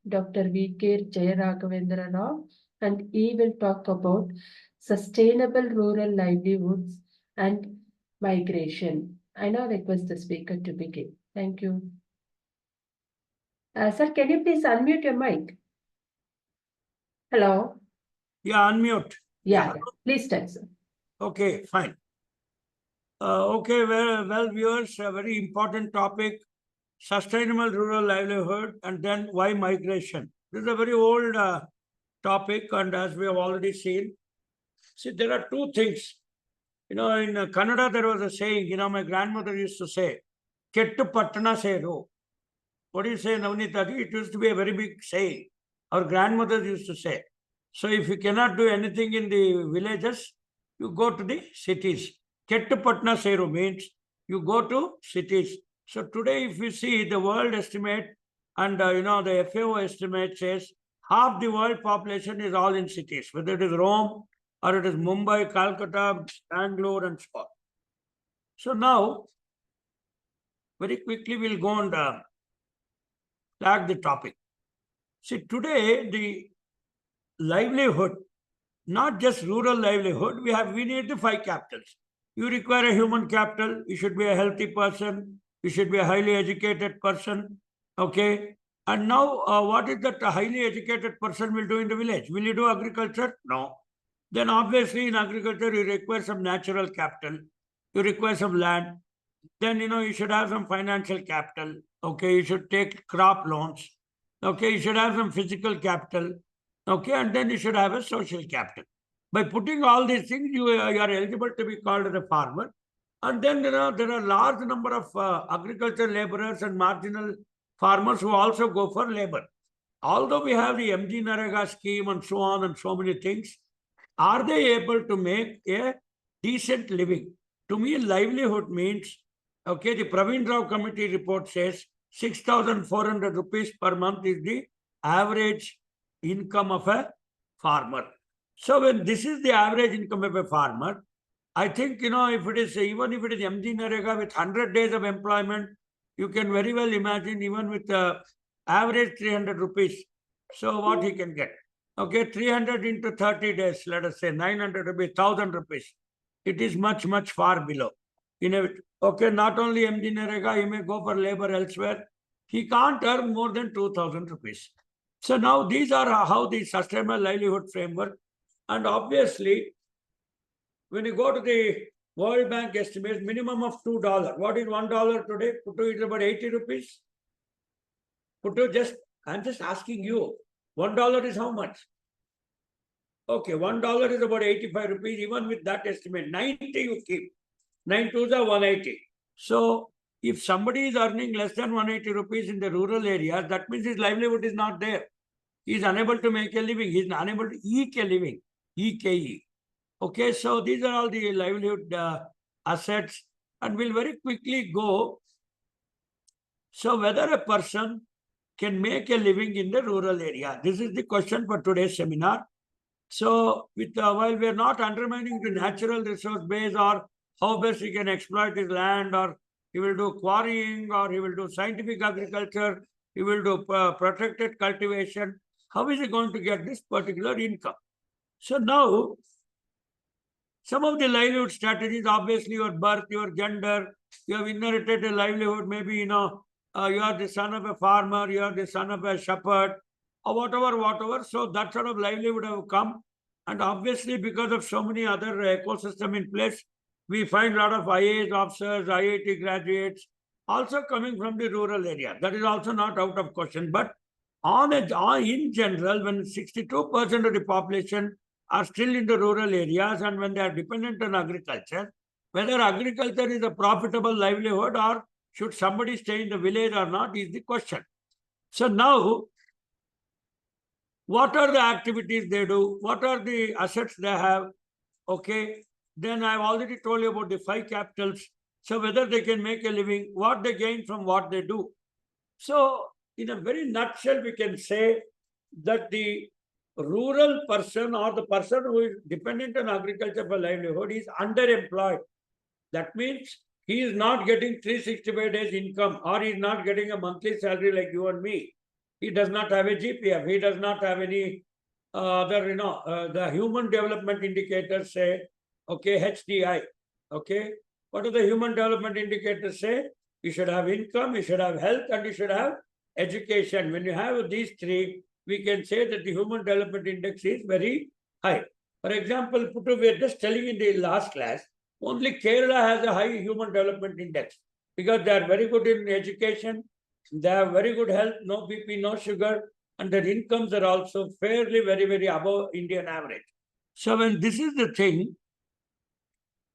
Dr. Jayaraghavendra Rao, and he will talk about sustainable rural livelihoods and migration. I now request the speaker to begin. Thank you. Sir, can you please unmute your mic? Hello? Yeah, unmute. Yeah. Please tell, sir. Okay, fine. Okay, well, viewers, a very important topic, sustainable rural livelihood, and then why migration. This is a very old topic, and as we have already seen, see, there are two things. In Kannada, there was a saying, my grandmother used to say, Kettu Pattana Seru. What do you say, Navneeta? It used to be a very big saying. Our grandmothers used to say. So if you cannot do anything in the villages, you go to the cities. Kettu Patna Seru means you go to cities. So today, if you see the world estimate and the FAO estimate says half the world population is all in cities, whether it is Rome or it is Mumbai, Calcutta, Bangalore, and so on. So now, very quickly, we'll go and flag the topic. See, today, the livelihood, not just rural livelihood, we need the 5 capitals. You require a human capital, you should be a healthy person, you should be a highly educated person, okay? And now, what is that a highly educated person will do in the village? Will you do agriculture? No. Then obviously in agriculture, you require some natural capital, you require some land, then, you should have some financial capital, okay? You should take crop loans, okay? You should have some physical capital, okay? And then you should have a social capital. By putting all these things, you are eligible to be called as a farmer. And then there are a large number of agricultural laborers and marginal farmers who also go for labor. Although we have the MG Narega scheme and so on and so many things, are they able to make a decent living? To me, livelihood means, okay, the Praveen Rao committee report says 6,400 rupees per month is the average income of a farmer. So when this is the average income of a farmer, I think, if it is, even if it is MG Narega with 100 days of employment, you can very well imagine even with average 300 rupees. So what he can get? Okay, 300 into 30 days, let us say 900 rupees, 1,000 rupees. It is much, much far below. Okay, not only MG Narega, he may go for labor elsewhere. He can't earn more than 2,000 rupees. So now these are how the sustainable livelihood framework. And obviously, when you go to the World Bank estimates, minimum of $2. What is $1 today? Puttu is about 80 rupees. Puttu, I'm just asking you, $1 is how much? Okay, $1 is about 85 rupees. Even with that estimate, 90 you keep. 9 2s are 180. So if somebody is earning less than 180 rupees in the rural areas, that means his livelihood is not there. He is unable to make a living. He is unable to eke a living. EKE. Okay, so these are all the livelihood assets. And we'll very quickly go. So whether a person can make a living in the rural area. This is the question for today's seminar. So while we are not undermining the natural resource base or how best he can exploit his land, or he will do quarrying, or he will do scientific agriculture, he will do protected cultivation, how is he going to get this particular income? So now, some of the livelihood strategies, obviously your birth, your gender, you have inherited a livelihood, maybe, you are the son of a farmer, you are the son of a shepherd, or whatever. So that sort of livelihood have come. And obviously, because of so many other ecosystem in place, we find a lot of IAS officers, IIT graduates, also coming from the rural area. That is also not out of question. But in general, when 62% of the population are still in the rural areas and when they are dependent on agriculture, whether agriculture is a profitable livelihood or should somebody stay in the village or not is the question. So now, what are the activities they do? What are the assets they have? Okay. Then I've already told you about the 5 capitals. So whether they can make a living, what they gain from what they do. So in a very nutshell, we can say that the rural person or the person who is dependent on agriculture for livelihood is underemployed. That means he is not getting 365 days income, or he is not getting a monthly salary like you and me. he does not have a GPF, he does not have any other, the human development indicators say, okay, HDI, okay. What do the human development indicators say? You should have income, you should have health, and you should have education. When you have these three, we can say that the human development index is very high. For example, we were just telling in the last class, only Kerala has a high human development index because they are very good in education, they have very good health, no BP, no sugar, and their incomes are also fairly very above Indian average. So when this is the thing,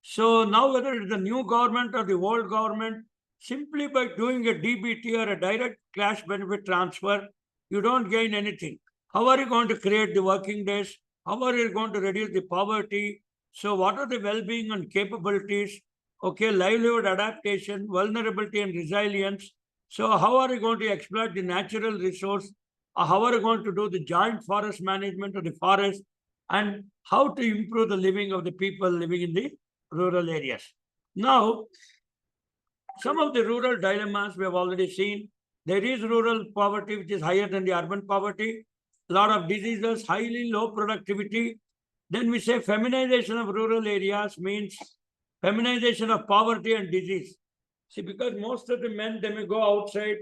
so now whether it's the new government or the old government, simply by doing a DBT or a direct cash benefit transfer, you don't gain anything. How are you going to create the working days? How are you going to reduce the poverty? So what are the well-being and capabilities? Okay, livelihood adaptation, vulnerability and resilience. So how are you going to exploit the natural resource? How are you going to do the joint forest management of the forest? And how to improve the living of the people living in the rural areas. Now, some of the rural dilemmas we have already seen. There is rural poverty, which is higher than the urban poverty. A lot of diseases, highly low productivity. Then we say feminization of rural areas means feminization of poverty and disease. See, because most of the men, they may go outside,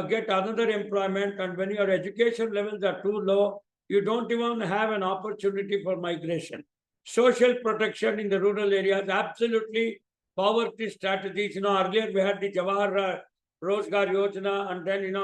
get another employment, and when your education levels are too low, you don't even have an opportunity for migration. Social protection in the rural areas, absolutely poverty strategies. Earlier we had the Jawahar Rozgar Yojana and then,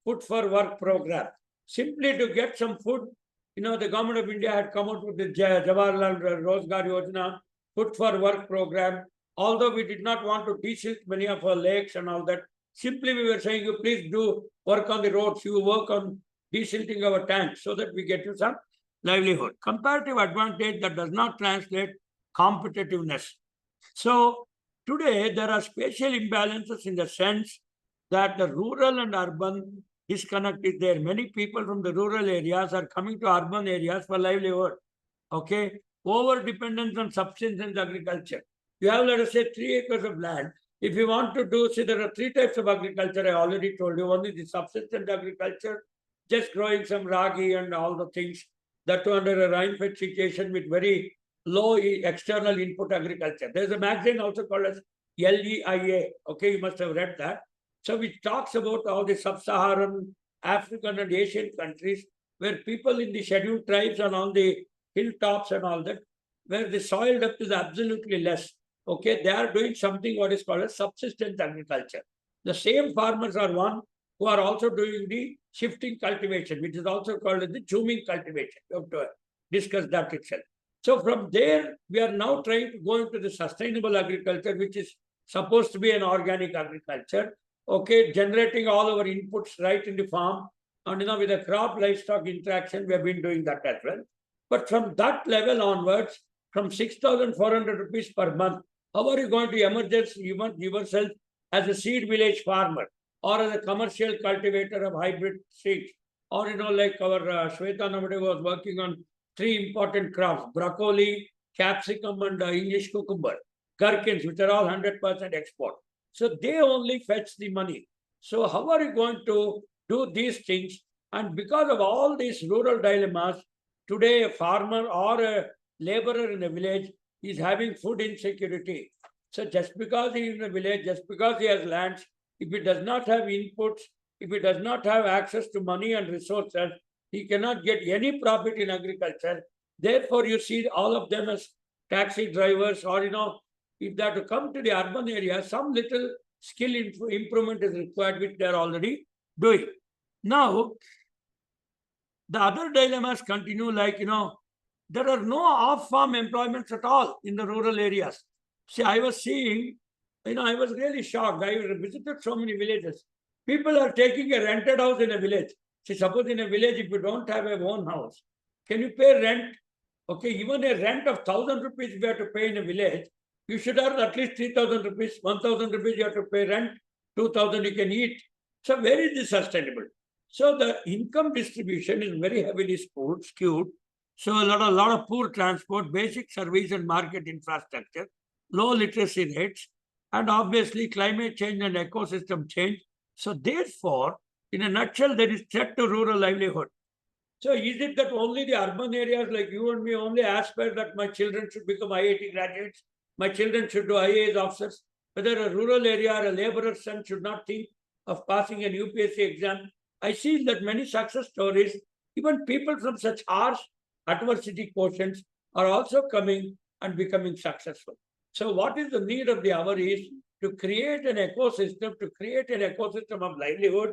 food for work program. Simply to get some food, the government of India had come out with the Jawaharlal Rozgar Yojana, food for work program. Although we did not want to de-silt many of our lakes and all that, simply we were saying, you please do work on the roads, you work on de-silting our tanks so that we get you some livelihood. Comparative advantage that does not translate competitiveness. So today there are spatial imbalances in the sense that the rural and urban disconnect is there. Many people from the rural areas are coming to urban areas for livelihood. Okay, over dependence on subsistence agriculture. You have, let us say, 3 acres of land. If you want to do, see, there are 3 types of agriculture. I already told you. One is the subsistence agriculture, just growing some ragi and all the things, that under a rain-fed situation with very low external input agriculture. There's a magazine also called as LEIA. Okay, you must have read that. So which talks about all the sub-Saharan, African and Asian countries where people in the scheduled tribes and on the hilltops and all that, where the soil depth is absolutely less. Okay, they are doing something what is called as subsistence agriculture. The same farmers are one who are also doing the shifting cultivation, which is also called as the zooming cultivation. We have to discuss that itself. So from there, we are now trying to go into the sustainable agriculture, which is supposed to be an organic agriculture. Okay, generating all our inputs right in the farm. And with the crop livestock interaction, we have been doing that as well. But from that level onwards, from 6,400 rupees per month, how are you going to emerge yourself as a seed village farmer or as a commercial cultivator of hybrid seeds? Or, like our Shweta Namade was working on 3 important crops, broccoli, capsicum, and English cucumber, gherkins, which are all 100% export. So they only fetch the money. So how are you going to do these things? And because of all these rural dilemmas, today a farmer or a laborer in a village is having food insecurity. So just because he is in a village, just because he has lands, if he does not have inputs, if he does not have access to money and resources, he cannot get any profit in agriculture. Therefore, you see all of them as taxi drivers or, if they are to come to the urban area, some little skill improvement is required, which they are already doing. Now, the other dilemmas continue like, there are no off-farm employments at all in the rural areas. See, I was seeing, I was really shocked. I visited so many villages. People are taking a rented house in a village. See, suppose in a village, if you don't have a own house, can you pay rent? Okay, even a rent of 1,000 rupees we have to pay in a village, you should have at least 3,000 rupees, 1,000 rupees you have to pay rent, 2,000 you can eat. So where is this sustainable? So the income distribution is very heavily skewed. So a lot of poor transport, basic service and market infrastructure, low literacy rates, and obviously climate change and ecosystem change. So therefore, in a nutshell, there is threat to rural livelihood. So is it that only the urban areas like you and me only aspire that my children should become IIT graduates, my children should do IAS officers, whether a rural area or a laborer's son should not think of passing an UPSC exam? I see that many success stories, even people from such harsh adversity quotients are also coming and becoming successful. So what is the need of the hour is to create an ecosystem, of livelihood,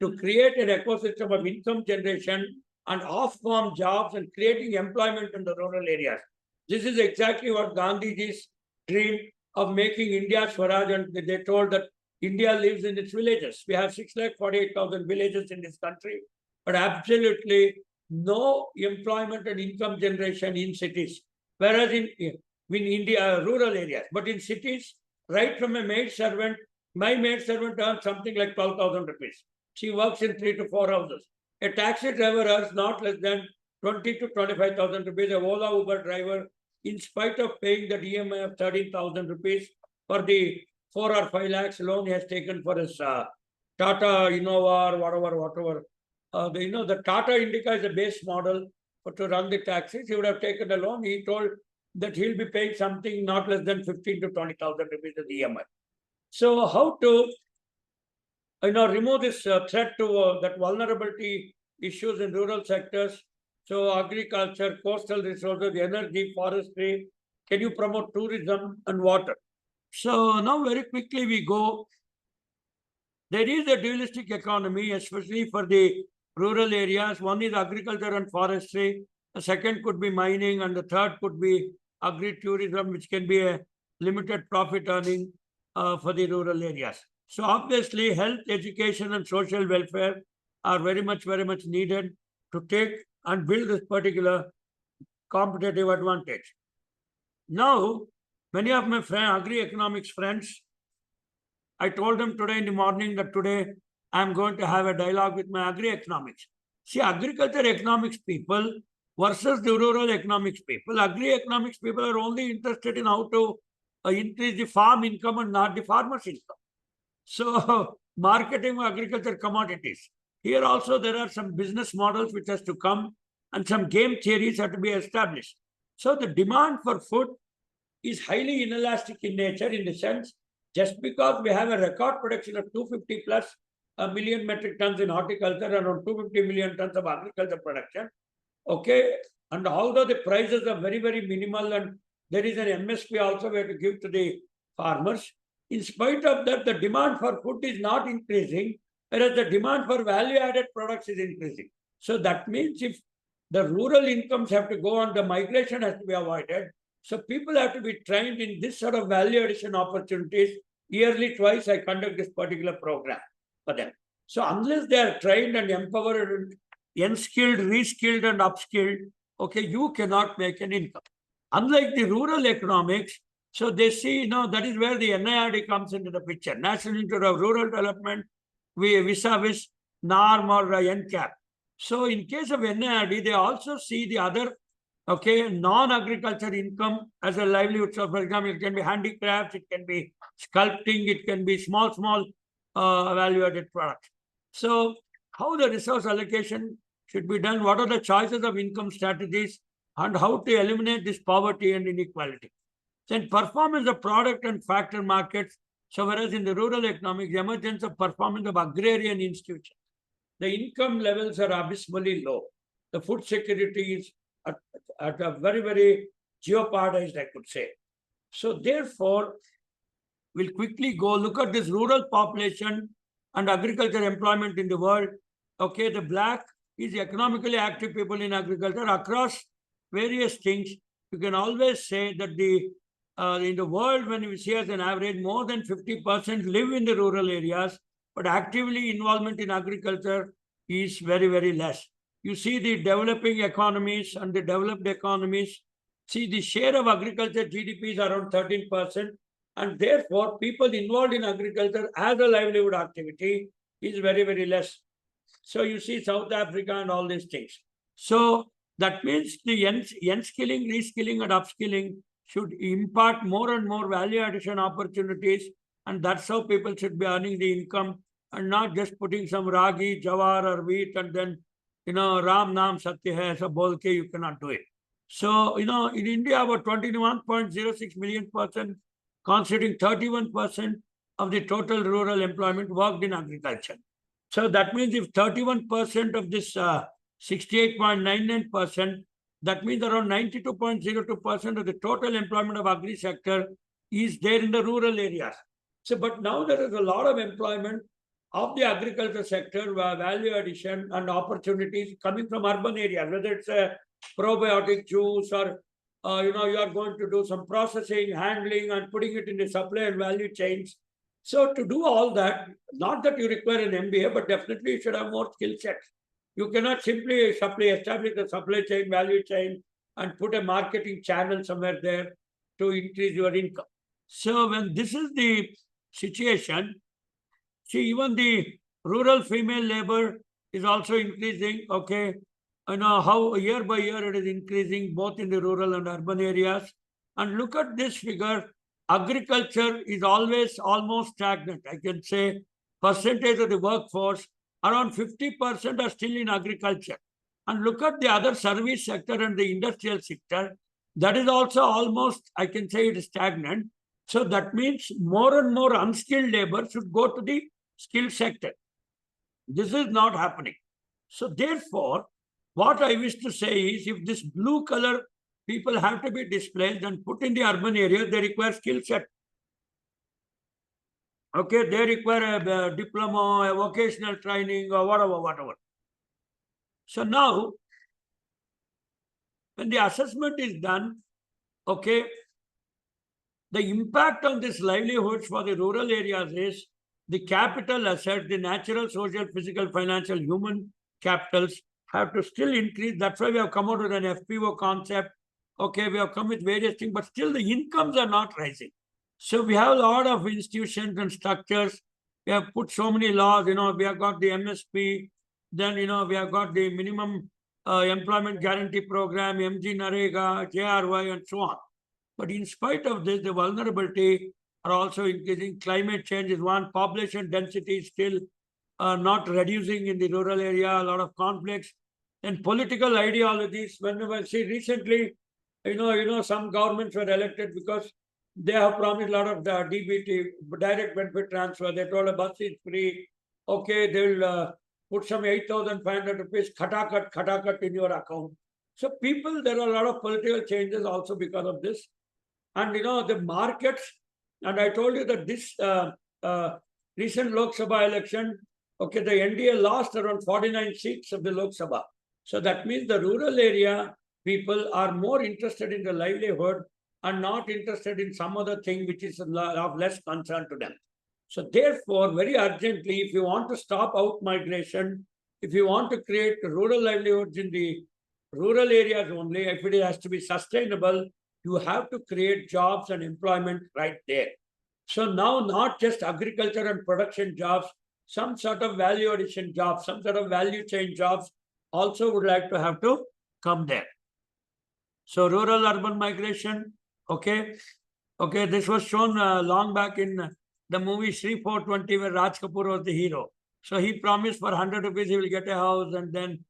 to create an ecosystem of income generation and off-farm jobs and creating employment in the rural areas. This is exactly what Gandhiji's dream of making India Swaraj, and they told that India lives in its villages. We have 648,000 villages in this country, but absolutely no employment and income generation in cities. Whereas in India, rural areas, but in cities, right from a maid servant, my maid servant earns something like 12,000 rupees. She works in 3 to 4 houses. A taxi driver earns not less than 20 to 25,000 rupees. A Ola Uber driver, in spite of paying the EMI of 13,000 rupees for the 4 or 5 lakhs loan he has taken for his Tata Innova or whatever. The Tata Indica is a base model to run the taxis. He would have taken a loan. He told that he'll be paying something not less than 15 to 20,000 rupees as EMI. So how to remove this threat to that vulnerability issues in rural sectors? So agriculture, coastal resources, energy, forestry. Can you promote tourism and water? So now very quickly we go. There is a dualistic economy, especially for the rural areas. One is agriculture and forestry. The second could be mining, and the third could be agri-tourism, which can be a limited profit earning for the rural areas. So obviously, health, education, and social welfare are very much needed to take and build this particular competitive advantage. Now, many of my agri-economics friends, I told them today in the morning that today I'm going to have a dialogue with my agri-economics. See, agriculture economics people versus the rural economics people. Agri-economics people are only interested in how to increase the farm income and not the farmer's income. So, marketing of agriculture commodities. Here also there are some business models which has to come and some game theories have to be established. So, the demand for food is highly inelastic in nature, in the sense, just because we have a record production of 250 plus a million metric tons in horticulture and around 250 million tons of agriculture production, okay, and although the prices are very minimal and there is an MSP also we have to give to the farmers, in spite of that, the demand for food is not increasing, whereas the demand for value-added products is increasing. So that means if the rural incomes have to go on, the migration has to be avoided. So people have to be trained in this sort of value addition opportunities. Yearly twice I conduct this particular program for them. So unless they are trained and empowered, unskilled, reskilled and upskilled, okay, you cannot make an income. Unlike the rural economics, so they see, that is where the NIRD comes into the picture. National Institute of Rural Development, vis-a-vis NARM or NCAP. So in case of NIRD, they also see the other non-agriculture income as a livelihood. So, for example, it can be handicrafts, it can be sculpting, it can be small value-added products. So, how the resource allocation should be done, what are the choices of income strategies, and how to eliminate this poverty and inequality. Then performance of product and factor markets. So, whereas in the rural economics, the emergence of performance of agrarian institutions, the income levels are abysmally low. The food security is at a very jeopardized, I could say. So therefore, we'll quickly go look at this rural population and agriculture employment in the world. Okay, the black is economically active people in agriculture across various things. You can always say that in the world, when you see as an average, more than 50% live in the rural areas, but actively involvement in agriculture is very less. You see the developing economies and the developed economies, see the share of agriculture GDP is around 13%, and therefore people involved in agriculture as a livelihood activity is very less. So you see South Africa and all these things. So that means the unskilling, reskilling and upskilling should impart more and more value addition opportunities, and that's how people should be earning the income and not just putting some ragi, jawar or wheat and then, Ram Nam Satya Hai, so bolke, you cannot do it. So, in India, about 21.06 million persons, constituting 31% of the total rural employment, worked in agriculture. So that means if 31% of this 68.99%, that means around 92.02% of the total employment of agri sector is there in the rural areas. So, but now there is a lot of employment of the agriculture sector, value addition and opportunities coming from urban areas, whether it's a probiotic juice or, you are going to do some processing, handling and putting it in the supply and value chains. So to do all that, not that you require an MBA, but definitely you should have more skill sets. You cannot simply establish a supply chain, value chain, and put a marketing channel somewhere there to increase your income. So when this is the situation, see, even the rural female labor is also increasing, okay? How year by year it is increasing both in the rural and urban areas. And look at this figure, agriculture is always almost stagnant. I can say percentage of the workforce, around 50% are still in agriculture. And look at the other service sector and the industrial sector, that is also almost, I can say it is stagnant. So that means more and more unskilled labor should go to the skilled sector. This is not happening. So therefore, what I wish to say is, if this blue color people have to be displaced and put in the urban areas, they require skill set. Okay, they require a diploma, a vocational training, or whatever. So now, when the assessment is done, okay, the impact on this livelihoods for the rural areas is the capital asset, the natural, social, physical, financial, human capitals have to still increase. That's why we have come out with an FPO concept. Okay, we have come with various things, but still the incomes are not rising. So we have a lot of institutions and structures. We have put so many laws, we have got the MSP, then, we have got the minimum employment guarantee program, MG Narega, JRY, and so on. But in spite of this, the vulnerability are also increasing. Climate change is one. Population density is still not reducing in the rural area. A lot of conflicts and political ideologies. Whenever I see recently, some governments were elected because they have promised a lot of the DBT, direct benefit transfer. They told a bus is free. Okay, they will put some 8,500 rupees khatakat in your account. So people, there are a lot of political changes also because of this. And the markets, and I told you that this recent Lok Sabha election, okay, the NDA lost around 49 seats of the Lok Sabha. So that means the rural area people are more interested in the livelihood and not interested in some other thing which is of less concern to them. So therefore, very urgently, if you want to stop out migration, if you want to create rural livelihoods in the rural areas only, if it has to be sustainable, you have to create jobs and employment right there. So now not just agriculture and production jobs, some sort of value addition jobs, some sort of value chain jobs also would like to have to come there. So rural urban migration, okay. Okay, this was shown long back in the movie Sri 420 where Raj Kapoor was the hero. So he promised for 100 rupees he will get a house and then,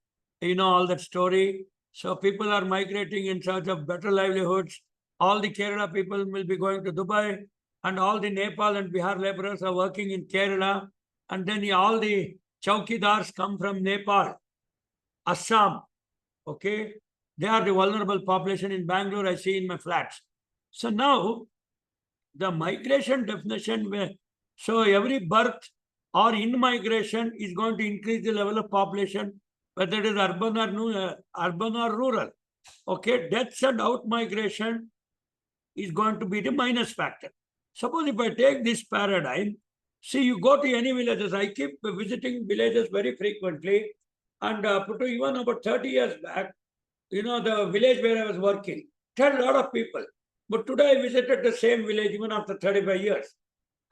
all that story. So people are migrating in search of better livelihoods. All the Kerala people will be going to Dubai and all the Nepal and Bihar laborers are working in Kerala. And then all the chowkidars come from Nepal, Assam, okay. They are the vulnerable population in Bangalore, I see in my flats. So now, the migration definition, so every birth or in-migration is going to increase the level of population, whether it is urban or rural. Okay, deaths and out-migration is going to be the minus factor. Suppose if I take this paradigm, see, you go to any villages, I keep visiting villages very frequently, and even about 30 years back, the village where I was working, had a lot of people. But today I visited the same village even after 35 years.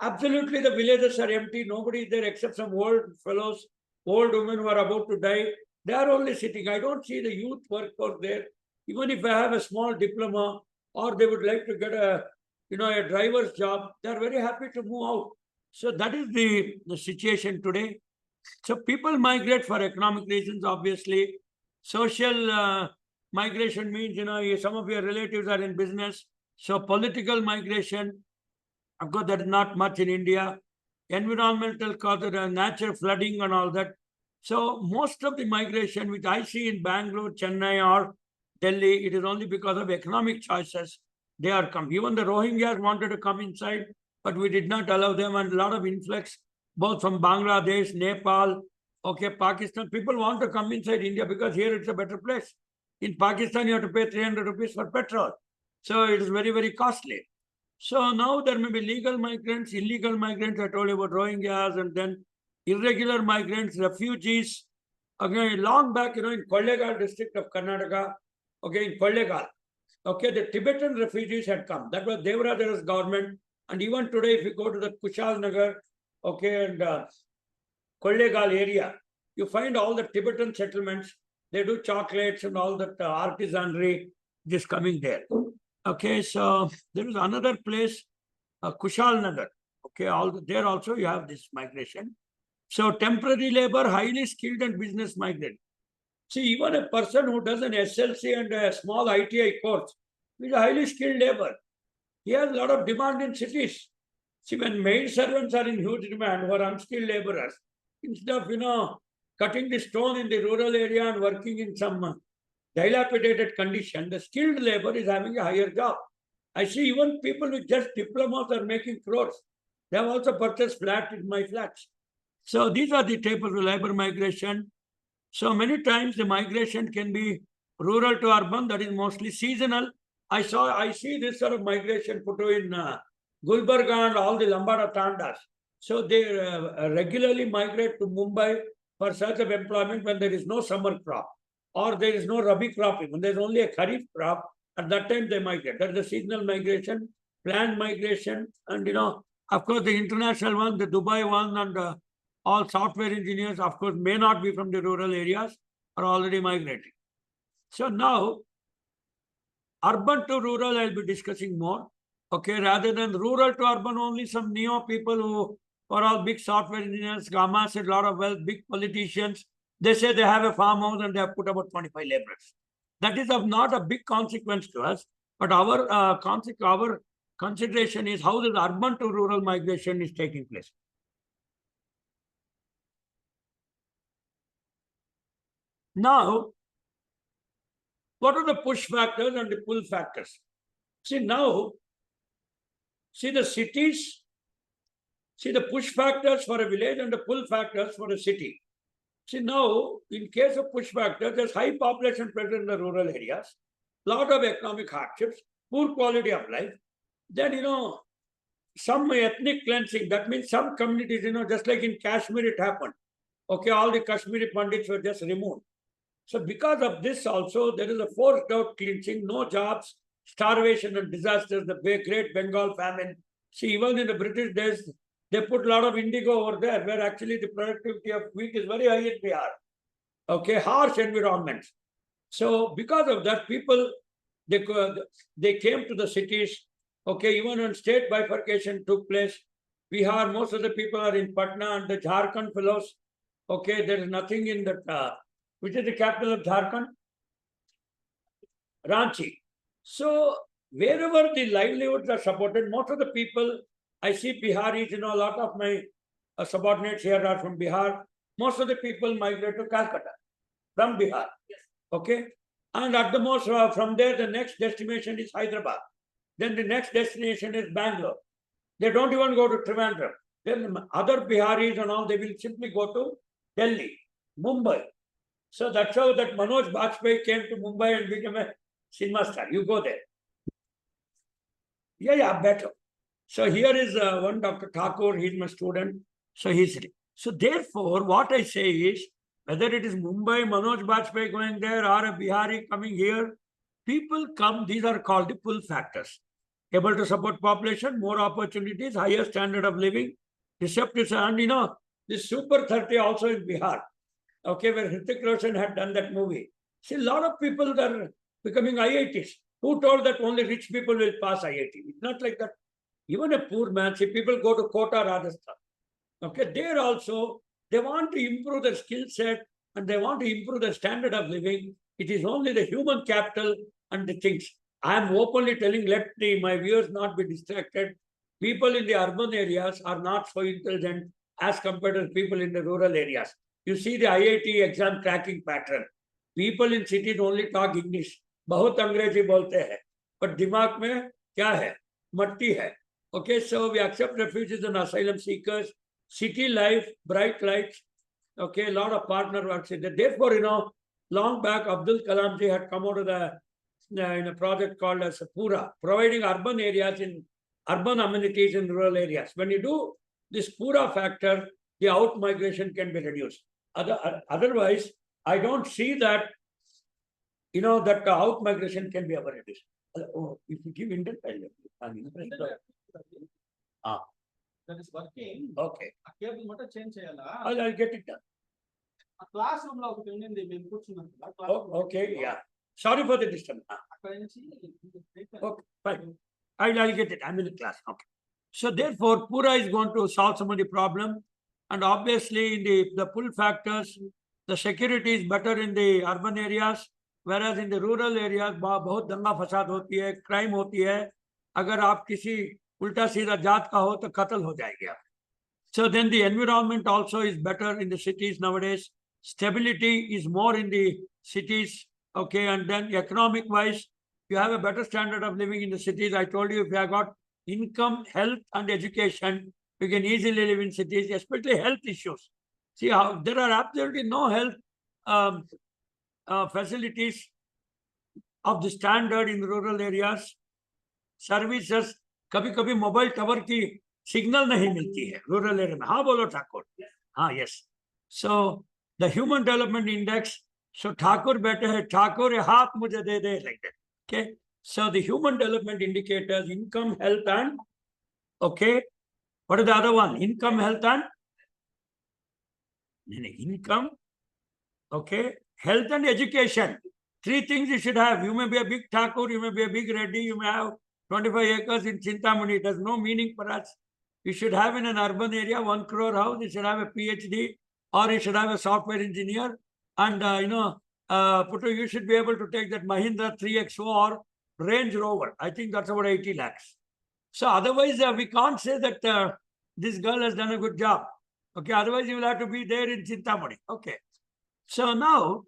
Absolutely, the villages are empty. Nobody is there except some old fellows, old women who are about to die. They are only sitting. I don't see the youth workforce there. Even if I have a small diploma or they would like to get a driver's job, they are very happy to move out. So that is the situation today. So people migrate for economic reasons, obviously. Social migration means, some of your relatives are in business. So political migration, of course, that is not much in India. Environmental causes, natural flooding and all that. So most of the migration which I see in Bangalore, Chennai or Delhi, it is only because of economic choices. They are come. Even the Rohingyas wanted to come inside, but we did not allow them, and a lot of influx, both from Bangladesh, Nepal, Pakistan. People want to come inside India because here it's a better place. In Pakistan, you have to pay 300 rupees for petrol. So it is very, very costly. So now there may be legal migrants, illegal migrants. I told you about Rohingyas, and then irregular migrants, refugees. Again, long back, in Kollegal district of Karnataka, in Kollegal, the Tibetan refugees had come. That was Devarajara's government. And even today, if you go to the Kushal Nagar, and Kollegal area, you find all the Tibetan settlements. They do chocolates and all that artisanry just coming there. Okay, so there is another place, Kushal Nagar. There also you have this migration. So temporary labor, highly skilled and business migrant. See, even a person who does an SLC and a small ITI course is a highly skilled labor. He has a lot of demand in cities. See, when maid servants are in huge demand who are unskilled laborers, instead of, cutting the stone in the rural area and working in some dilapidated condition, the skilled labor is having a higher job. I see even people with just diplomas are making crores. They have also purchased flats in my flats. So these are the type of labor migration. So many times the migration can be rural to urban, that is mostly seasonal. I see this sort of migration put in Gulbarga and all the Lambada Tandas. So they regularly migrate to Mumbai for search of employment when there is no summer crop, or there is no Rabi crop, even there is only a Kharif crop. At that time they migrate. That is the seasonal migration, planned migration, and of course the international one, the Dubai one, and all software engineers, of course, may not be from the rural areas, are already migrating. So now, urban to rural, I'll be discussing more. Rather than rural to urban, only some neo people who are all big software engineers, amassed a lot of wealth, big politicians. They say they have a farmhouse and they have put about 25 laborers. That is of not a big consequence to us, but our consideration is how the urban to rural migration is taking place. Now, what are the push factors and the pull factors? See now, see the cities, see the push factors for a village and the pull factors for a city. See now, in case of push factors, there's high population present in the rural areas, lot of economic hardships, poor quality of life. Then, some ethnic cleansing. That means some communities, just like in Kashmir it happened. All the Kashmiri Pandits were just removed. So because of this also, there is a forced out cleansing, no jobs, starvation and disasters, the Great Bengal famine. See, even in the British days, they put a lot of indigo over there, where actually the productivity of wheat is very high in Bihar. Harsh environments. So because of that, people, they came to the cities. Even when state bifurcation took place, Bihar, most of the people are in Patna, and the Jharkhand fellows, there is nothing in that. Which is the capital of Jharkhand? Ranchi. So wherever the livelihoods are supported, most of the people, I see Biharis, a lot of my subordinates here are from Bihar. Most of the people migrate to Calcutta from Bihar. Yes. And at the most, from there, the next destination is Hyderabad. Then the next destination is Bangalore. They don't even go to Trivandrum. Then other Biharis and all, they will simply go to Delhi, Mumbai. So that's how that Manoj Bajpayee came to Mumbai and became a cinema star. You go there. Yeah, better. So here is one Dr. Thakur, he's my student. So therefore, what I say is, whether it is Mumbai, Manoj Bajpayee going there, or a Bihari coming here, people come, these are called the pull factors. Able to support population, more opportunities, higher standard of living, receptive, and this Super 30 also in Bihar. Where Hrithik Roshan had done that movie. See, a lot of people are becoming IITs. Who told that only rich people will pass IIT? It's not like that. Even a poor man, see, people go to Kota, Rajasthan. Okay, there also, they want to improve their skill set and they want to improve their standard of living. It is only the human capital and the things. I am openly telling, let my viewers not be distracted. People in the urban areas are not so intelligent as compared to people in the rural areas. You see the IIT exam cracking pattern. People in cities only talk English. बहुत अंग्रेजी बोलते हैं, but दिमाग में क्या है? मट्टी है. Okay, so we accept refugees and asylum seekers. City life, bright lights. Okay, a lot of partner works in there. Therefore, long back, Abdul Kalam ji had come out of in a project called as Pura, providing urban areas in urban amenities in rural areas. When you do this Pura factor, the out migration can be reduced. Otherwise, I don't see that, that out migration can be ever reduced. If you give Indian that is working. Okay. A cable motor change cheyala. I'll get it done. A classroom lo okati unnindi మేము కూర్చున్నాం. Okay, yeah. Sorry for the disturbance. Okay, fine. I'll get it. I'm in the class. Okay. So therefore, Pura is going to solve some of the problem. And obviously, in the pull factors, the security is better in the urban areas, whereas in the rural areas, बहुत दंगा फसाद होती है, crime होती है. अगर आप किसी उल्टा सीधा जात का हो तो कत्ल हो जाएगी आप. So then the environment also is better in the cities nowadays. Stability is more in the cities. Okay, and then economic wise, you have a better standard of living in the cities. I told you, if you have got income, health, and education, you can easily live in cities, especially health issues. See how there are absolutely no health facilities of the standard in rural areas. Services, कभी-कभी mobile tower की signal नहीं मिलती है rural area में. हाँ बोलो ठाकुर. हाँ, yes. So the human development index. So Thakur बैठे हैं, ठाकुर हाथ मुझे दे दे, like that. Okay. So the human development indicators, income, health, and okay. What is the other one? Income, health, and income. Okay. Health and education. 3 things you should have. You may be a big Thakur, you may be a big reddy, you may have 25 acres in Chintamani. It has no meaning for us. You should have in an urban area 1 crore house. You should have a PhD, or you should have a software engineer. And Puttu, you should be able to take that Mahindra 3XO or Range Rover. I think that's about 80 lakhs. So otherwise, we can't say that this girl has done a good job. Okay, otherwise you will have to be there in Chintamani. Okay. So now,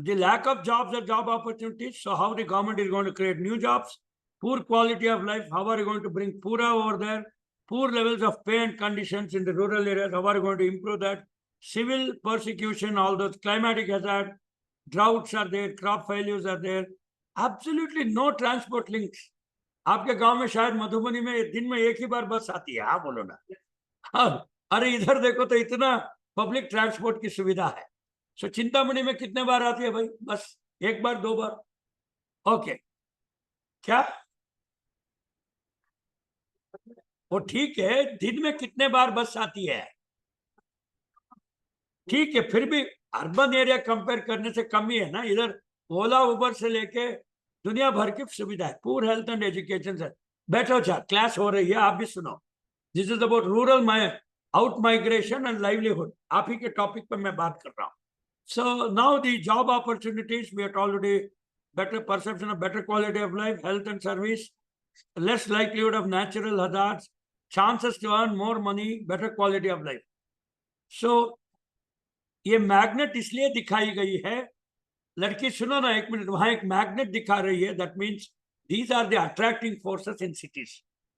the lack of jobs or job opportunities. So how the government is going to create new jobs? Poor quality of life. How are you going to bring Pura over there? Poor levels of pay and conditions in the rural areas. How are you going to improve that? Civil persecution, all those climatic hazard, droughts are there, crop failures are there. Absolutely no transport links. आपके गांव में शायद मधुबनी में दिन में एक ही बार बस आती है. हाँ बोलो ना. हाँ, अरे इधर देखो तो इतना पब्लिक ट्रांसपोर्ट की सुविधा है. सो चिंतामणि में कितने बार आती है भाई बस? 1 बार 2 बार. ओके, क्या वो ठीक है? दिन में कितने बार बस आती है? ठीक है, फिर भी अर्बन एरिया कंपेयर करने से कम ही है ना. इधर ओला उबर से लेके दुनिया भर की सुविधा है. पूर हेल्थ एंड एजुकेशन से. बैठो जा, क्लास हो रही है, आप भी सुनो. This is about rural out migration and livelihood. आप ही के टॉपिक पर मैं बात कर रहा हूँ. So now the job opportunities, we have already better perception of better quality of life, health and service, less likelihood of natural hazards, chances to earn more money, better quality of life. So ये magnet इसलिए दिखाई गई है. लड़की सुनो ना 1 minute, वहां एक मैग्नेट दिखा रही है. That means these are the attracting forces in cities.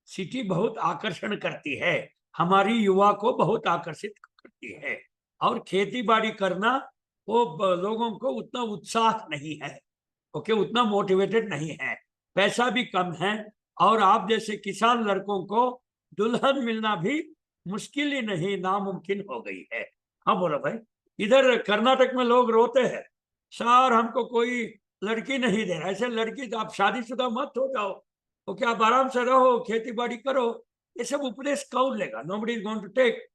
City बहुत आकर्षण करती है, हमारी युवा को बहुत आकर्षित करती है. और खेती बाड़ी करना वो लोगों को उतना उत्साह नहीं है. ओके, उतना मोटिवेटेड नहीं है. पैसा भी कम है. और आप जैसे किसान लड़कों को दुल्हन मिलना भी मुश्किल ही नहीं, नामुमकिन हो गई है. हाँ बोलो भाई. इधर कर्नाटक में लोग रोते हैं, सर हमको कोई लड़की नहीं दे रहा. ऐसे लड़की तो आप शादीशुदा मत हो जाओ. ओके, आप आराम से रहो, खेती बाड़ी करो. ये सब उपदेश कौन लेगा? Nobody is going to take.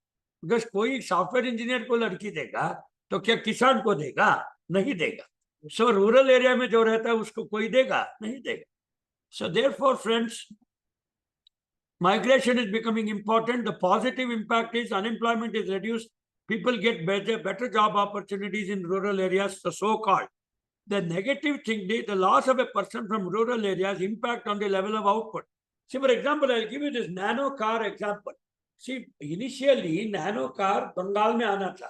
Because कोई सॉफ्टवेयर इंजीनियर को लड़की देगा तो क्या किसान को देगा? नहीं देगा. सो रूरल एरिया में जो रहता है उसको कोई देगा? नहीं देगा. So therefore friends, Migration is becoming important. The positive impact is unemployment is reduced. People get better job opportunities in rural areas, the so-called. The negative thing is the loss of a person from rural areas impact on the level of output. See, for example, I'll give you this nano car example. See, initially, nano car Bengal mein aana tha.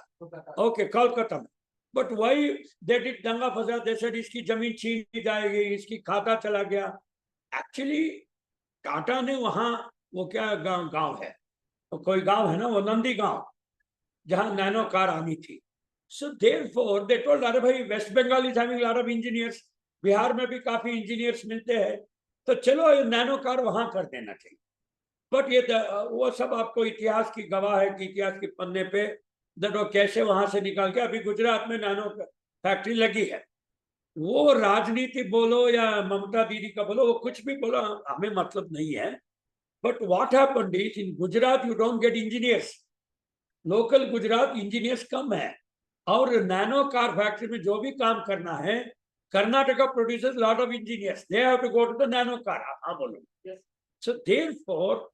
Okay, Kolkata mein. But why they did danga fasad? They said, iski zameen chheen jayegi, iski khata chala gaya. Actually, Tata ने वहां वो क्या गांव है, तो कोई गांव है ना, वो नंदी गांव, जहां नैनो कार आनी थी. सो देयरफॉर दे टोल्ड, अरे भाई West Bengal is having lot of engineers, Bihar में भी काफी इंजीनियर्स मिलते हैं, तो चलो ये नैनो कार वहां कर देना चाहिए. बट ये वो सब आपको इतिहास की गवाह है कि इतिहास के पन्ने पे वो कैसे वहां से निकाल के अभी गुजरात में नैनो फैक्ट्री लगी है. वो राजनीति बोलो या ममता दीदी का बोलो, वो कुछ भी बोलो, हमें मतलब नहीं है. But what happened is in Gujarat you don't get engineers. Local Gujarat engineers कम है, और नैनो कार फैक्ट्री में जो भी काम करना है, Karnataka producers lot of engineers, they have to go to the Nano car. हाँ बोलो. So therefore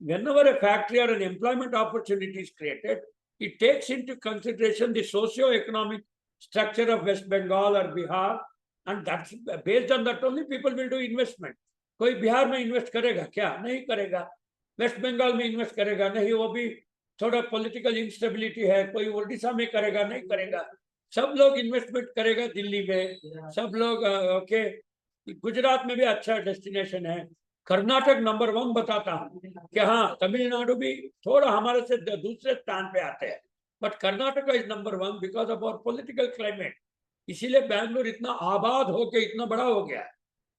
whenever a factory or an employment opportunity is created, it takes into consideration the socio-economic structure of West Bengal or Bihar, and that's based on that only people will do investment. कोई बिहार में invest करेगा क्या? नहीं करेगा. Waste Bengal में invest करेगा नहीं, वो भी थोड़ा पॉलिटिकल इंस्टेबिलिटी है. कोई उड़ीसा में करेगा नहीं करेगा. सब लोग इन्वेस्टमेंट करेगा दिल्ली में, सब लोग ओके. गुजरात में भी अच्छा डेस्टिनेशन है. कर्नाटक नंबर 1 बताता हूँ कि हाँ, तमिलनाडु भी थोड़ा हमारे से दूसरे स्थान पे आते हैं, but Karnataka is number 1 because of our political climate. इसीलिए बैंगलोर इतना आबाद होके इतना बड़ा हो गया.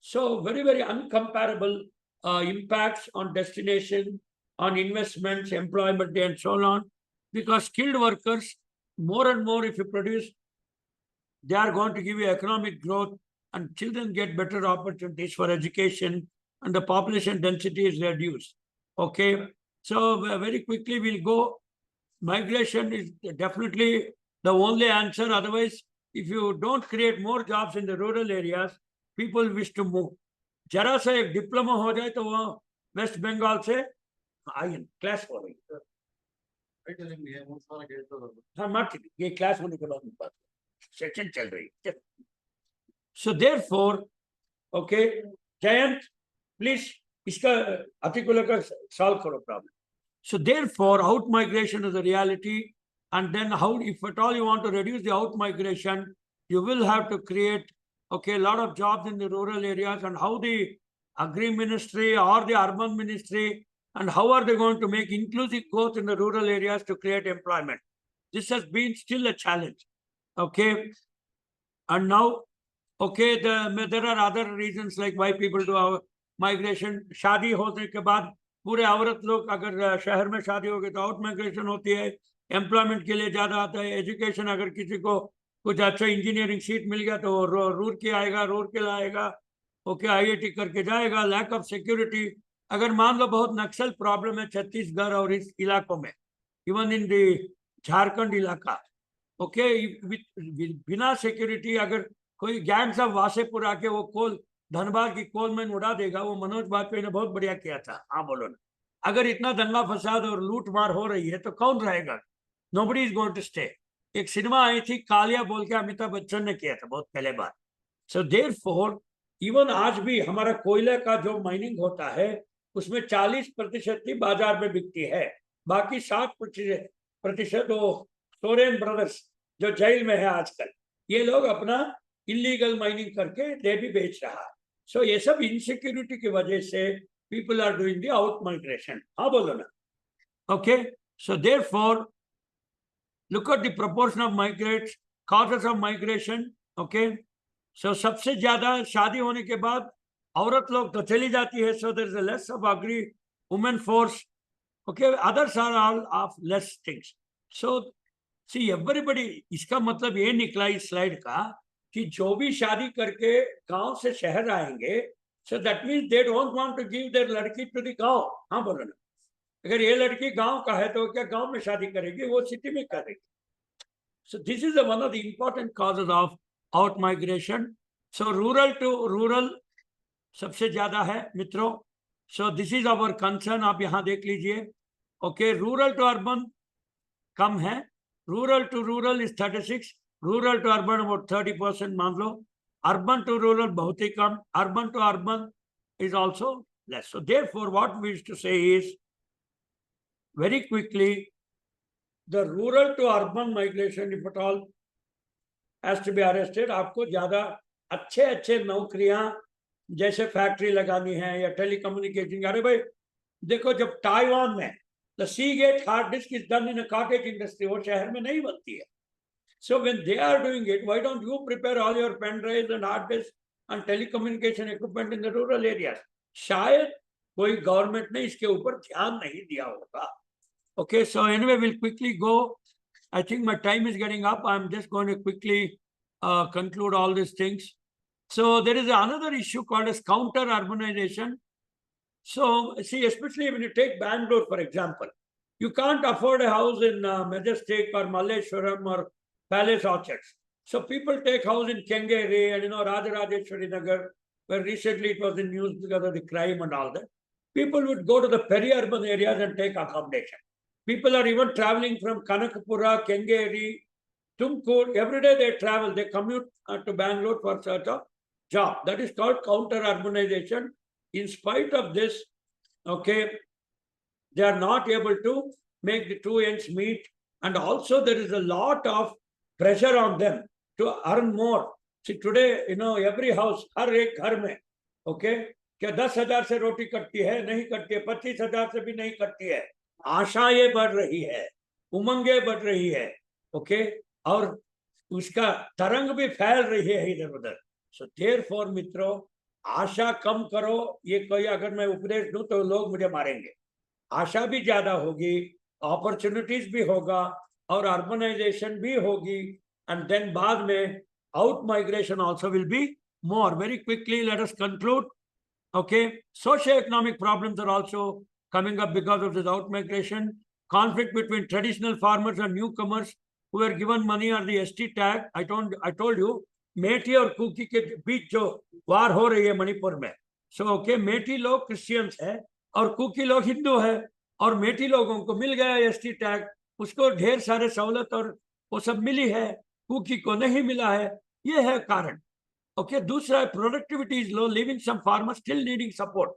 So very very uncomparable impacts on destination, on investments, employment, and so on. Because skilled workers, more and more, if you produce, they are going to give you economic growth, and children get better opportunities for education, and the population density is reduced. Okay, so very quickly we'll go. Migration is definitely the only answer. Otherwise, if you don't create more jobs in the rural areas, people wish to move. जरा सा एक diploma हो जाए तो वो waste Bengal से आई class हो रही है. हाँ मार्टिन, ये क्लास होने के बाद सेक्शन चल रही है. So therefore okay Jayant, please इसका आर्टिकुलर का सॉल्व करो problem. So therefore, out migration is a reality, and then how, if at all you want to reduce the out migration, you will have to create a lot of jobs in the rural areas. And how the Agri Ministry or the Urban Ministry, and how are they going to make inclusive growth in the rural areas to create employment? This has been still a challenge. Okay, and now there are other reasons like why people do our migration. शादी होने के बाद पूरे औरत लोग अगर शहर में शादी हो गई तो आउट माइग्रेशन होती है. एम्प्लॉयमेंट के लिए ज्यादा आता है. एजुकेशन, अगर किसी को कुछ अच्छा इंजीनियरिंग सीट मिल गया तो रूरकी आएगा, रूरकेला आएगा, IIT करके जाएगा. लैक ऑफ सिक्योरिटी, अगर मान लो बहुत नक्सल प्रॉब्लम है छत्तीसगढ़ और इस इलाकों में, इवन इन दी झारखंड इलाका, बिना सिक्योरिटी अगर कोई गैंग्स ऑफ वासेपुर आके वो कोल धनबाद की कोल में उड़ा देगा. वो मनोज वाजपेयी ने बहुत बढ़िया किया था. हाँ बोलो ना. अगर इतना दंगा फसाद और लूट मार हो रही है तो कौन रहेगा? Nobody is going to stay. एक सिनेमा आई थी कालिया बोल के, अमिताभ बच्चन ने किया था बहुत पहले बार. सो देयरफॉर इवन आज भी हमारा कोयले का जो माइनिंग होता है उसमें 40% ही बाजार में बिकती है. बाकी 60% वो सोरेन ब्रदर्स जो जेल में है आजकल, ये लोग अपना इलीगल माइनिंग करके दे भी बेच रहा है. सो ये सब इनसिक्योरिटी की वजह से people are doing the out migration. हाँ बोलो ना. Okay, so therefore look at the proportion of migrants, causes of migration. Okay, so सबसे ज्यादा शादी होने के बाद औरत लोग तो चली जाती है. So there is a less of agri women force. Okay, others are all of less things. So see everybody, इसका मतलब ये निकला इस स्लाइड का कि जो भी शादी करके गांव से शहर आएंगे, so that means they don't want to give their लड़की to the गांव. हाँ बोलो ना. अगर ये लड़की गांव का है तो क्या गांव में शादी करेगी? वो सिटी में करेगी. So this is one of the important causes of out migration. So rural to rural सबसे ज्यादा है मित्रों. So this is our concern. आप यहाँ देख लीजिए. Okay, rural to urban कम है. Rural to rural is 36. Rural to urban about 30% मान लो. Urban to rural बहुत ही कम. Urban to urban is also less. So therefore, what we wish to say is, very quickly, the rural to urban migration, if at all, has to be arrested. आपको ज्यादा अच्छे नौकरियां जैसे factory लगानी है या telecommunication. अरे भाई देखो, जब ताइवान में the Seagate hard disk is done in a cottage industry, वो शहर में नहीं बनती है. So when they are doing it, why don't you prepare all your pen drives and hard disks and telecommunication equipment in the rural areas? शायद कोई government ने इसके ऊपर ध्यान नहीं दिया होगा. Okay, so anyway, we'll quickly go. I think my time is getting up. I'm just going to quickly conclude all these things. So there is another issue called as counter urbanization. So see, especially when you take Bangalore, for example, you can't afford a house in Majestic or Malleshwaram or Palace Orchards. So people take house in Kengeri and Rajarajeshwari Nagar, where recently it was in news because of the crime and all that. People would go to the peri-urban areas and take accommodation. People are even traveling from Kanakapura, Kengeri, Tumkur. Every day they travel, they commute to Bangalore for search of job. That is called counter urbanization. In spite of this, okay, they are not able to make the two ends meet. And also there is a lot of pressure on them to earn more. See, today, every house, हर एक घर में, okay, क्या 10,000 से रोटी कटती है? नहीं कटती है. 25,000 से भी नहीं कटती है. आशाएं बढ़ रही है, उमंगे बढ़ रही है, ओके, और उसका तरंग भी फैल रही है इधर उधर. सो देयरफॉर मित्रों, आशा कम करो. ये कोई अगर मैं उपदेश दूं तो लोग मुझे मारेंगे. आशा भी ज्यादा होगी, अपॉर्चुनिटीज भी होगा और अर्बनाइजेशन भी होगी. एंड देन बाद में out migration also will be more. Very quickly let us conclude. Okay, socio-economic problems are also coming up because of this out-migration. Conflict between traditional farmers and newcomers who were given money on the ST tag. I told you, मेठी और cookie के बीच जो वार हो रही है मणिपुर में. So okay, मेठी लोग Christians है और कुकी लोग हिंदू है, और मेठी लोगों को मिल गया ST टैग, उसको ढेर सारे सहूलत और वो सब मिली है, कुकी को नहीं मिला है. ये है कारण. Okay, दूसरा productivity is low, living some farmers still needing support.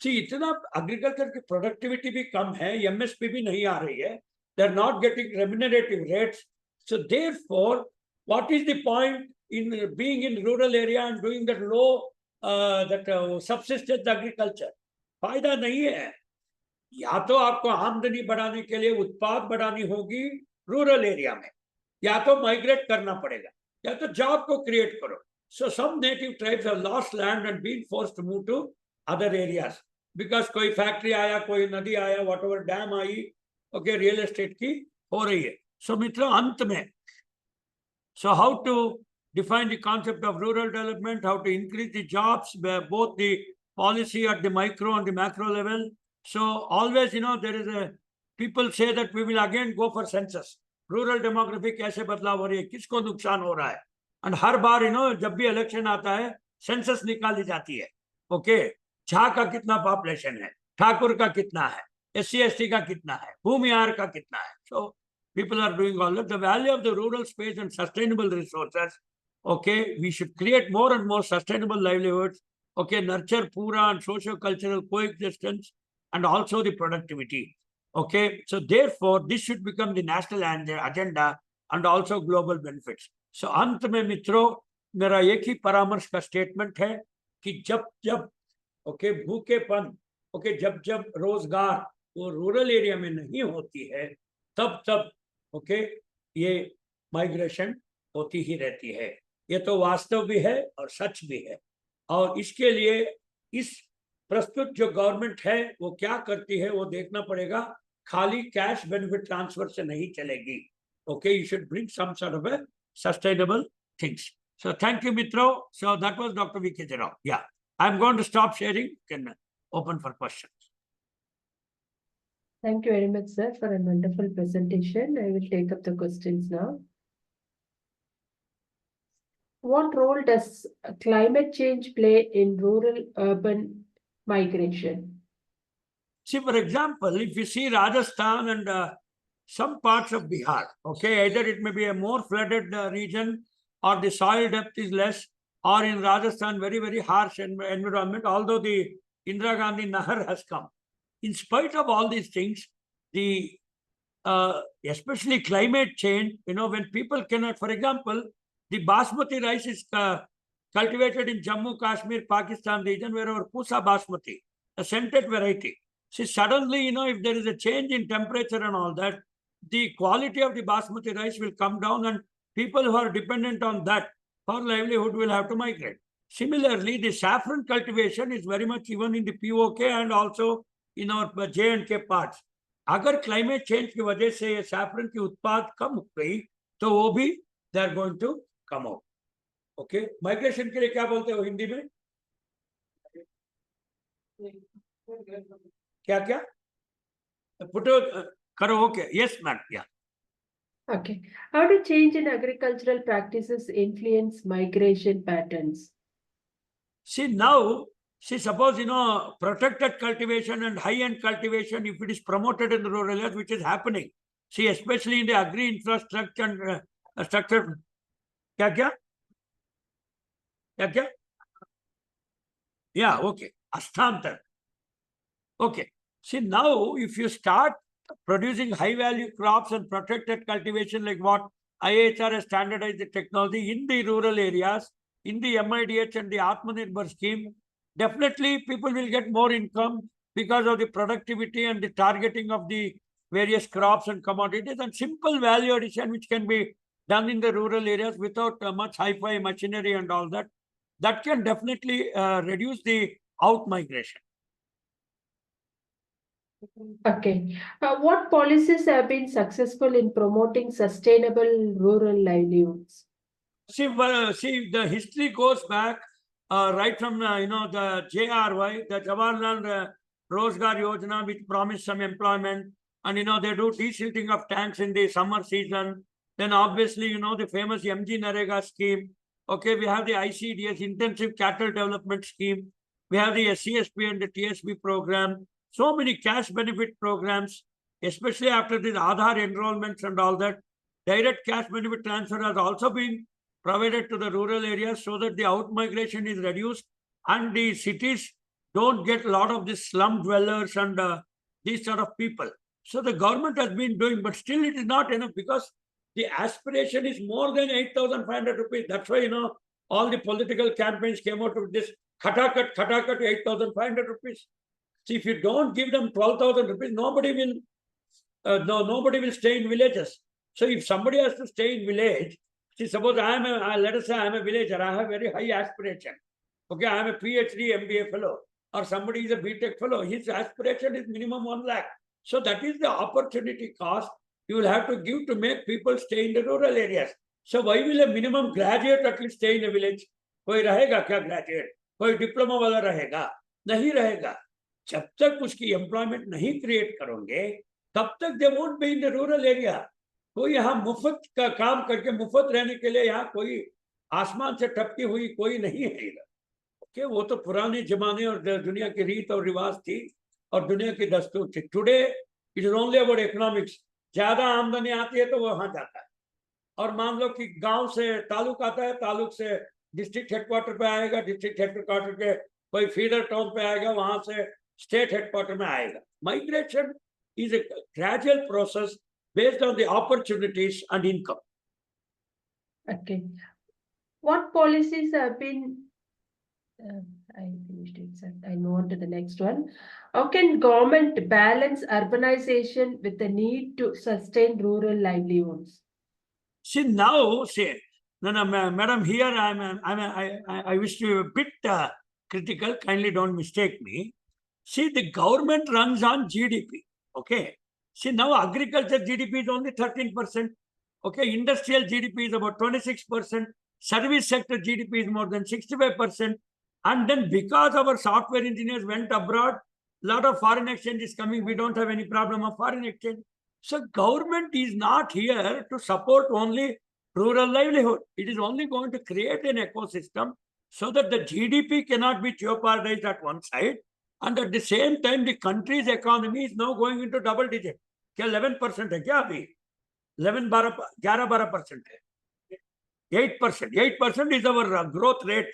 See, इतना एग्रीकल्चर की प्रोडक्टिविटी भी कम है, एमएसपी भी नहीं आ रही है, they are not getting remunerative rates. So therefore what is the point in being in rural area and doing that low that subsistence agriculture? फायदा नहीं है. या तो आपको आमदनी बढ़ाने के लिए उत्पाद बढ़ानी होगी रूरल एरिया में, या तो माइग्रेट करना पड़ेगा, या तो जॉब को क्रिएट करो. So some native tribes have lost land and been forced to move to other areas because कोई फैक्ट्री आया, कोई नदी आया, whatever डैम आई, okay, रियल एस्टेट की हो रही है. So मित्रों, अंत में, so how to define the concept of rural development, how to increase the jobs, both the policy at the micro and the macro level. So always, there is a, people say that we will again go for census. Rural demography कैसे बदलाव हो रही है, किसको नुकसान हो रहा है. And हर बार जब भी इलेक्शन आता है सेंसस निकाली जाती है. ओके, झा का कितना पॉपुलेशन है, ठाकुर का कितना है, SC ST का कितना है, भूमिहार का कितना है. So people are doing all that. The value of the rural space and sustainable resources. Okay, we should create more and more sustainable livelihoods. Okay, nurture पूरा and socio cultural coexistence and also the productivity. Okay, so therefore this should become the national agenda and also global benefits. So अंत में मित्रों, मेरा एक ही परामर्श का statement है कि जब जब ओके भूखेपन, ओके जब जब रोजगार वो रूरल एरिया में नहीं होती है, तब तब ओके ये माइग्रेशन होती ही रहती है. ये तो वास्तव भी है और सच भी है. और इसके लिए इस प्रस्तुत जो गवर्नमेंट है वो क्या करती है वो देखना पड़ेगा. खाली कैश बेनिफिट ट्रांसफर से नहीं चलेगी. Okay, you should bring some sort of a sustainable things. So thank you, Mitro. So that was Dr. V.K. Jayaraghavendra. Yeah, I'm going to stop sharing. Can open for questions. Thank you very much, sir, for a wonderful presentation. I will take up the questions now. What role does climate change play in rural-urban migration? See, for example, if you see Rajasthan and some parts of Bihar, okay, either it may be a more flooded region or the soil depth is less, or in Rajasthan, very, very harsh environment, although the Indira Gandhi Nahar has come. In spite of all these things, the especially climate change, when people cannot, for example, the basmati rice is cultivated in Jammu, Kashmir, Pakistan region, wherever Pusa basmati, a scented variety. See, suddenly, if there is a change in temperature and all that, the quality of the basmati rice will come down, and people who are dependent on that for livelihood will have to migrate. Similarly, the saffron cultivation is very much even in the POK and also in our J&K parts. अगर climate change की वजह से ये saffron की उत्पाद कम हो गई तो वो भी they are going to come out. Okay, migration के लिए क्या बोलते हो हिंदी में? क्या क्या पुटो करो. Okay, yes ma'am. या Okay. How do change in agricultural practices influence migration patterns? See, now, suppose, protected cultivation and high-end cultivation, if it is promoted in the rural areas, which is happening, see, especially in the agri-infrastructure and structure. Kya? Yeah, okay. Asthantar. Okay. See, now, if you start producing high-value crops and protected cultivation like what IIHR has standardized the technology in the rural areas, in the MIDH and the Atmanirbhar scheme, definitely people will get more income because of the productivity and the targeting of the various crops and commodities, and simple value addition which can be done in the rural areas without much hi-fi machinery and all that. That can definitely reduce the out-migration. Okay. What policies have been successful in promoting sustainable rural livelihoods? See, the history goes back right from the JRY, the Jawaharlal Rozgar Yojana, which promised some employment, and they do desilting of tanks in the summer season. Then obviously, the famous MG Narega scheme. Okay, we have the ICDS, Intensive Cattle Development Scheme. We have the SCSP and the TSB program. So many cash benefit programs, especially after these Aadhaar enrollments and all that. Direct cash benefit transfer has also been provided to the rural areas so that the out-migration is reduced and the cities don't get a lot of these slum dwellers and these sort of people. So the government has been doing, but still it is not enough because the aspiration is more than 8,500 rupees. That's why, all the political campaigns came out with this khatakat 8,500 rupees. See, if you don't give them 12,000 rupees, nobody will stay in villages. So if somebody has to stay in village, see, suppose let us say I am a villager, I have very high aspiration. Okay, I am a PhD MBA fellow, or somebody is a BTech fellow. His aspiration is minimum 1 lakh. So that is the opportunity cost you will have to give to make people stay in the rural areas. So why will a minimum graduate at least stay in a village? कोई रहेगा क्या graduate? कोई diploma वाला रहेगा? नहीं रहेगा. जब तक उसकी एम्प्लॉयमेंट नहीं क्रिएट करोगे तब तक they won't be in the rural area. कोई यहाँ मुफ्त का काम करके मुफ्त रहने के लिए यहाँ कोई आसमान से टपकी हुई कोई नहीं है इधर. ओके, वो तो पुराने जमाने और दुनिया की रीत और रिवाज थी और दुनिया की दस्तूर थी. Today it is only about economics. ज्यादा आमदनी आती है तो वो वहां जाता है. और मान लो कि गांव से तालुक आता है, तालुक से डिस्ट्रिक्ट हेडक्वार्टर पे आएगा, डिस्ट्रिक्ट हेडक्वार्टर के कोई फीडर टाउन पे आएगा, वहां से स्टेट हेडक्वार्टर में आएगा. Migration is a gradual process based on the opportunities and income. Okay. What policies have been, I finished it, sir. I move on to the next one. How can government balance urbanization with the need to sustain rural livelihoods? See, now, no, madam, here I wish to be a bit critical, kindly don't mistake me. See, the government runs on GDP. Okay. See, now agriculture GDP is only 13%. Okay. Industrial GDP is about 26%. Service sector GDP is more than 65%. And then because our software engineers went abroad, a lot of foreign exchange is coming. We don't have any problem of foreign exchange. So government is not here to support only rural livelihood. It is only going to create an ecosystem so that the GDP cannot be jeopardized at one side. And at the same time, the country's economy is now going into double digit. क्या 11% है क्या अभी? 11-12% है. 8%. 8% is our growth rate.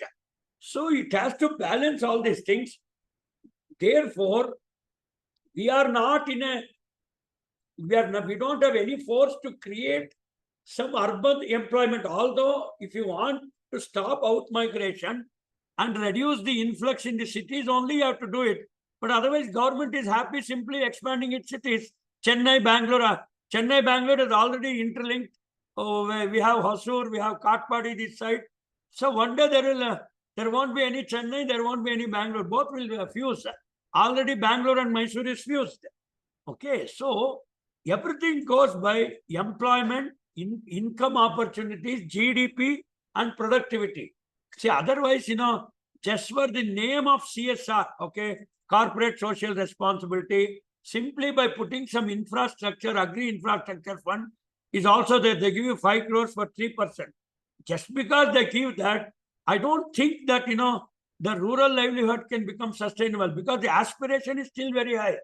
So it has to balance all these things. Therefore, we are not in a, we don't have any force to create some urban employment. Although if you want to stop out migration and reduce the influx in the cities, only you have to do it. But otherwise, government is happy simply expanding its cities. Chennai, Bangalore is already interlinked. Oh, we have Hosur, we have Katpadi this side. So one day there won't be any Chennai, there won't be any Bangalore. Both will fuse. Already Bangalore and Mysore is fused. Okay, so everything goes by employment, income opportunities, GDP, and productivity. See, otherwise, just for the name of CSR, okay, corporate social responsibility, simply by putting some infrastructure, agri-infrastructure fund is also there. They give you 5 crores for 3%. Just because they give that, I don't think that, the rural livelihood can become sustainable because the aspiration is still very high.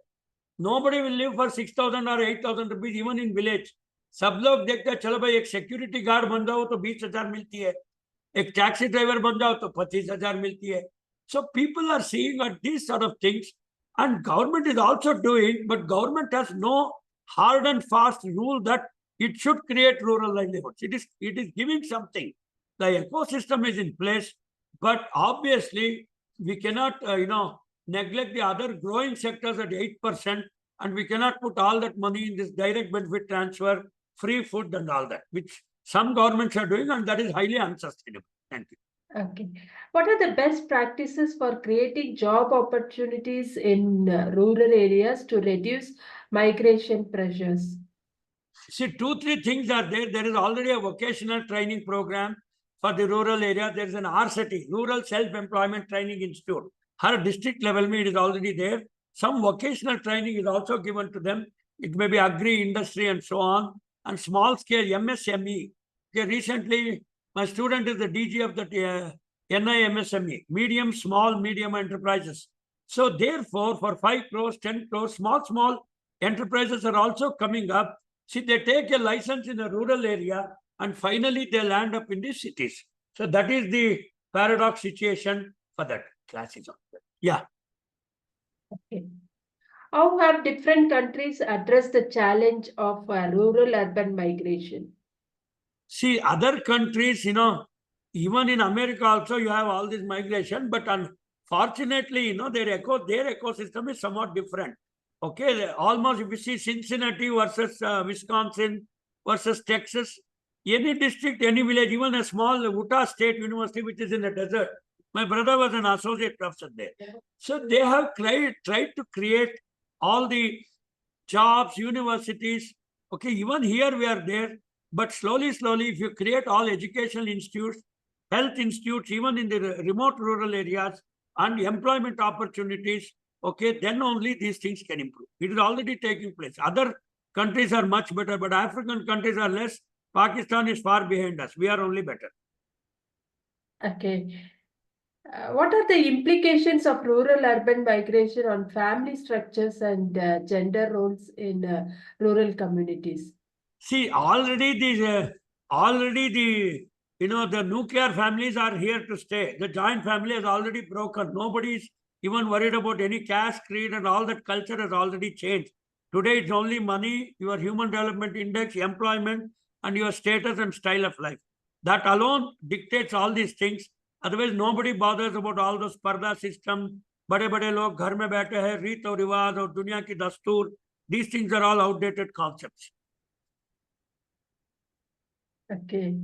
Nobody will live for 6,000 or 8,000 rupees even in village. सब लोग देखते हैं चलो भाई एक security guard बन जाओ तो 20,000 मिलती है, एक टैक्सी ड्राइवर बन जाओ तो 25,000 मिलती है. So people are seeing at these sort of things, and government is also doing, but government has no hard and fast rule that it should create rural livelihoods. It is giving something. The ecosystem is in place, but obviously we cannot neglect the other growing sectors at 8%, and we cannot put all that money in this direct benefit transfer, free food and all that, which some governments are doing, and that is highly unsustainable. Thank you. Okay. What are the best practices for creating job opportunities in rural areas to reduce migration pressures? See, 2-3 things are there. There is already a vocational training program for the rural area. There is an RCT, Rural Self-Employment Training Institute. Her district level, it is already there. Some vocational training is also given to them. It may be agri, industry, and so on. And small scale MSME. Okay, recently, my student is the DG of the NI MSME, medium, small, medium enterprises. So therefore, for 5 crores, 10 crores, small enterprises are also coming up. See, they take a license in a rural area and finally they land up in the cities. So that is the paradox situation for that class is on. Yeah. Okay. How have different countries addressed the challenge of rural-urban migration? See, other countries, even in America also you have all this migration, but unfortunately, their ecosystem is somewhat different. Okay, almost if you see Cincinnati versus Wisconsin versus Texas, any district, any village, even a small Utah State University, which is in the desert. My brother was an associate professor there. So they have tried to create all the jobs, universities. Okay, even here we are there. But slowly, if you create all educational institutes, health institutes, even in the remote rural areas, and employment opportunities, okay, then only these things can improve. It is already taking place. Other countries are much better, but African countries are less. Pakistan is far behind us. We are only better. Okay. What are the implications of rural-urban migration on family structures and gender roles in rural communities? See, already the nuclear families are here to stay. The joint family has already broken. Nobody is even worried about any caste, creed, and all that culture has already changed. Today, it's only money, your human development index, employment, and your status and style of life. That alone dictates all these things. Otherwise, nobody bothers about all those parda system. बड़े लोग घर में बैठे हैं, रीत और रिवाज और दुनिया की दस्तूर. These things are all outdated concepts. Okay.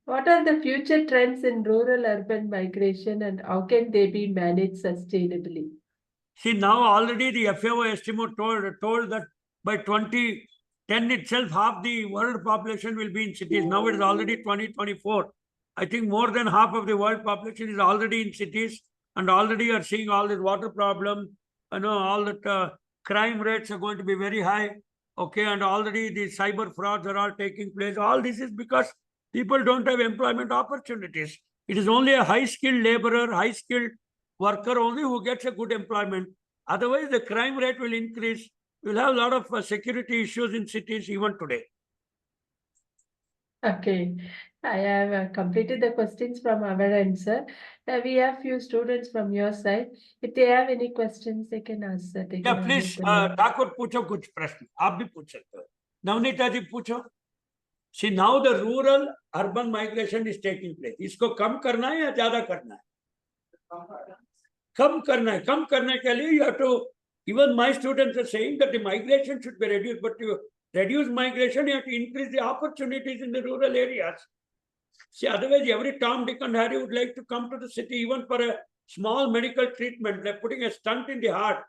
What are the future trends in rural-urban migration and how can they be managed sustainably? See, now already the FAO estimate told that by 2010 itself, half the world population will be in cities. Now it is already 2024. I think more than half of the world population is already in cities, and already are seeing all this water problem. All that crime rates are going to be very high. Okay, and already the cyber frauds are all taking place. All this is because people don't have employment opportunities. It is only a high-skilled laborer, high-skilled worker only who gets a good employment. Otherwise, the crime rate will increase. We'll have a lot of security issues in cities even today. Okay, I have completed the questions from our end, sir. We have few students from your side. If they have any questions, they can ask, sir. They Yeah, can please, unmute the mic. Thakur पूछो कुछ प्रश्न. आप भी पूछ सकते हो. नवनीता जी पूछो. See, now the rural urban migration is taking place. इसको कम करना है या ज्यादा करना है? कम करना है. कम करने के लिए you have to. Even my students are saying that the migration should be reduced, but to reduce migration, you have to increase the opportunities in the rural areas. See, otherwise, every Tom, Dick, and Harry would like to come to the city even for a small medical treatment, like putting a stunt in the heart.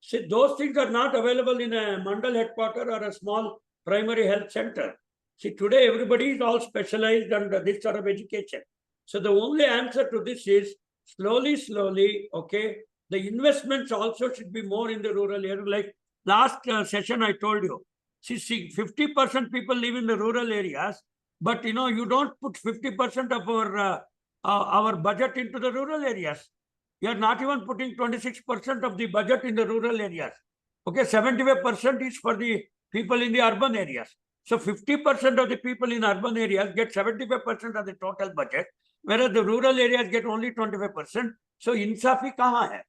See, those things are not available in a mandal headquarter or a small primary health center. See, today everybody is all specialized under this sort of education. So the only answer to this is slowly, okay, the investments also should be more in the rural area. Like last session I told you, see 50% people live in the rural areas, but you don't put 50% of our budget into the rural areas. You are not even putting 26% of the budget in the rural areas. Okay, 75% is for the people in the urban areas. So 50% of the people in urban areas get 75% of the total budget, whereas the rural areas get only 25%. So इंसाफी कहाँ है?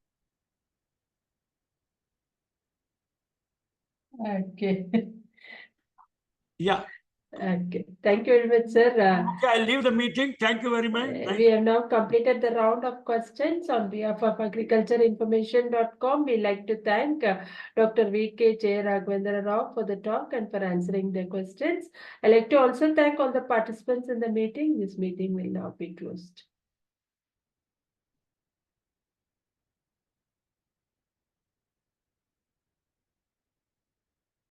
Okay. Yeah. Okay. Thank you very much, sir. Okay, I'll leave the meeting. Thank you very much. We have now completed the round of questions. On behalf of agricultureinformation.com, we like to thank Dr. V.K. Jayaraghavendra Rao for the talk and for answering the questions. I'd like to also thank all the participants in the meeting. This meeting will now be closed.